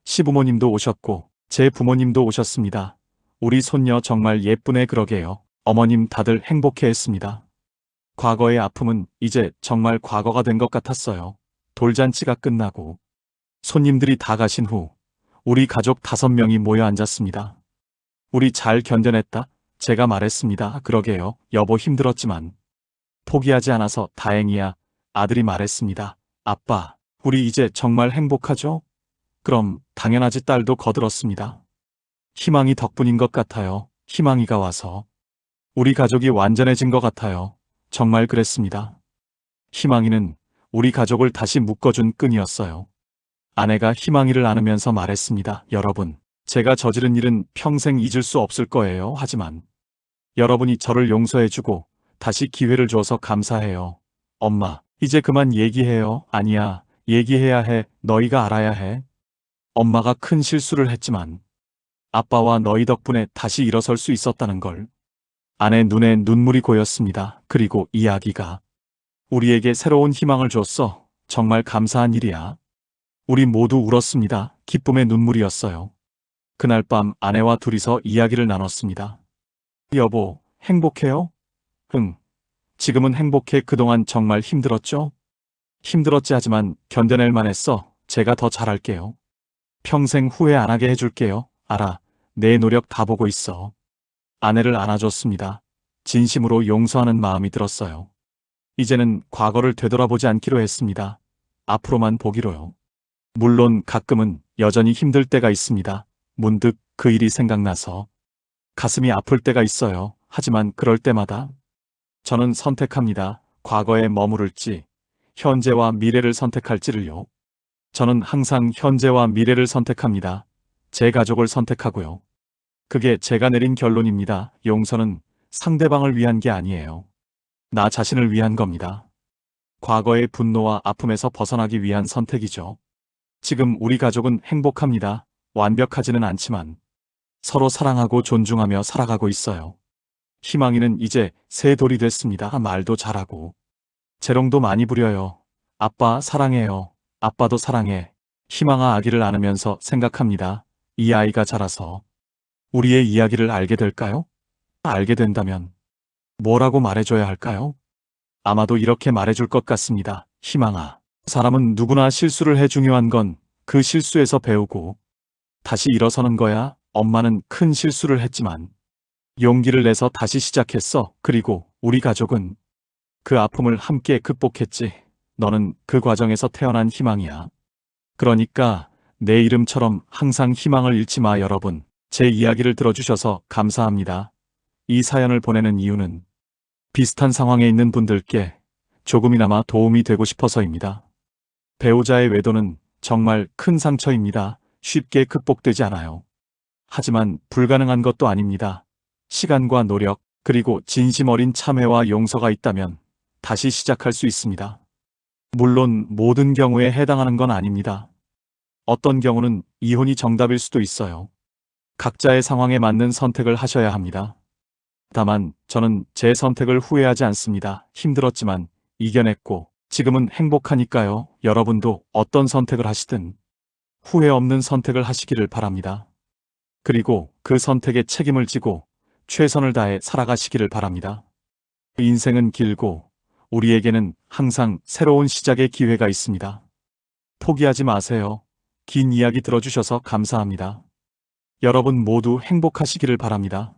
시부모님도 오셨고 제 부모님도 오셨습니다. 우리 손녀 정말 예쁘네. 그러게요. 어머님 다들 행복해했습니다. 과거의 아픔은 이제 정말 과거가 된 것 같았어요. 돌잔치가 끝나고 손님들이 다 가신 후 우리 가족 5명이 모여 앉았습니다. 우리 잘 견뎌냈다. 제가 말했습니다. 그러게요. 여보 힘들었지만 포기하지 않아서 다행이야. 아들이 말했습니다. 아빠, 우리 이제 정말 행복하죠? 그럼 당연하지. 딸도 거들었습니다. 희망이 덕분인 것 같아요. 희망이가 와서 우리 가족이 완전해진 것 같아요. 정말 그랬습니다. 희망이는 우리 가족을 다시 묶어준 끈이었어요. 아내가 희망이를 안으면서 말했습니다. 여러분, 제가 저지른 일은 평생 잊을 수 없을 거예요. 하지만 여러분이 저를 용서해주고 다시 기회를 줘서 감사해요. 엄마, 이제 그만 얘기해요. 아니야, 얘기해야 해. 너희가 알아야 해. 엄마가 큰 실수를 했지만 아빠와 너희 덕분에 다시 일어설 수 있었다는 걸. 아내 눈에 눈물이 고였습니다. 그리고 이야기가 우리에게 새로운 희망을 줬어. 정말 감사한 일이야. 우리 모두 울었습니다. 기쁨의 눈물이었어요. 그날 밤 아내와 둘이서 이야기를 나눴습니다. 여보, 행복해요? 응. 지금은 행복해. 그동안 정말 힘들었죠? 힘들었지 하지만 견뎌낼 만했어. 제가 더 잘할게요. 평생 후회 안 하게 해줄게요. 알아. 내 노력 다 보고 있어. 아내를 안아줬습니다. 진심으로 용서하는 마음이 들었어요. 이제는 과거를 되돌아보지 않기로 했습니다. 앞으로만 보기로요. 물론 가끔은 여전히 힘들 때가 있습니다. 문득 그 일이 생각나서 가슴이 아플 때가 있어요. 하지만 그럴 때마다 저는 선택합니다. 과거에 머무를지, 현재와 미래를 선택할지를요. 저는 항상 현재와 미래를 선택합니다. 제 가족을 선택하고요. 그게 제가 내린 결론입니다. 용서는 상대방을 위한 게 아니에요. 나 자신을 위한 겁니다. 과거의 분노와 아픔에서 벗어나기 위한 선택이죠. 지금 우리 가족은 행복합니다. 완벽하지는 않지만 서로 사랑하고 존중하며 살아가고 있어요. 희망이는 이제 새 돌이 됐습니다. 말도 잘하고 재롱도 많이 부려요. 아빠 사랑해요. 아빠도 사랑해. 희망아 아기를 안으면서 생각합니다. 이 아이가 자라서 우리의 이야기를 알게 될까요? 알게 된다면 뭐라고 말해줘야 할까요? 아마도 이렇게 말해줄 것 같습니다. 희망아. 사람은 누구나 실수를 해. 중요한 건 그 실수에서 배우고 다시 일어서는 거야. 엄마는 큰 실수를 했지만 용기를 내서 다시 시작했어. 그리고 우리 가족은 그 아픔을 함께 극복했지. 너는 그 과정에서 태어난 희망이야. 그러니까 내 이름처럼 항상 희망을 잃지 마. 여러분, 제 이야기를 들어주셔서 감사합니다. 이 사연을 보내는 이유는 비슷한 상황에 있는 분들께 조금이나마 도움이 되고 싶어서입니다. 배우자의 외도는 정말 큰 상처입니다. 쉽게 극복되지 않아요. 하지만 불가능한 것도 아닙니다. 시간과 노력, 그리고 진심 어린 참회와 용서가 있다면 다시 시작할 수 있습니다. 물론 모든 경우에 해당하는 건 아닙니다. 어떤 경우는 이혼이 정답일 수도 있어요. 각자의 상황에 맞는 선택을 하셔야 합니다. 다만 저는 제 선택을 후회하지 않습니다. 힘들었지만 이겨냈고 지금은 행복하니까요. 여러분도 어떤 선택을 하시든 후회 없는 선택을 하시기를 바랍니다. 그리고 그 선택에 책임을 지고 최선을 다해 살아가시기를 바랍니다. 인생은 길고 우리에게는 항상 새로운 시작의 기회가 있습니다. 포기하지 마세요. 긴 이야기 들어주셔서 감사합니다. 여러분 모두 행복하시기를 바랍니다.